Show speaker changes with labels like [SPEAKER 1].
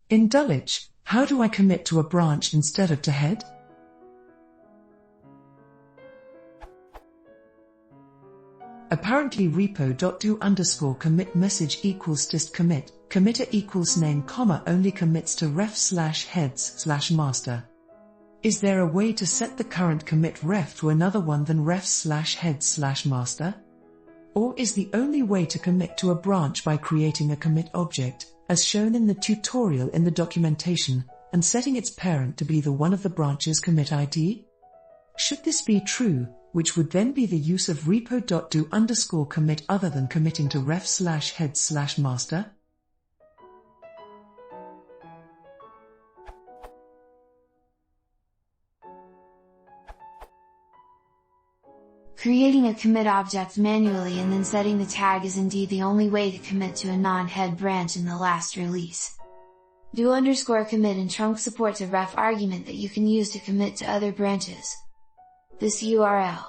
[SPEAKER 1] In Dulwich, how do I commit to a branch instead of to head? Apparently repo.do_commit message equals dist commit, committer equals name comma only commits to ref/heads/master. Is there a way to set the current commit ref to another one than ref/heads/master? Or is the only way to commit to a branch by creating a commit object, as shown in the tutorial in the documentation, and setting its parent to be the one of the branch's commit ID? Should this be true, which would then be the use of repo.do_commit other than committing to ref/heads/master?
[SPEAKER 2] Creating a commit object manually and then setting the tag is indeed the only way to commit to a non-head branch in the last release. Do_commit and trunk supports a ref argument that you can use to commit to other branches. This URL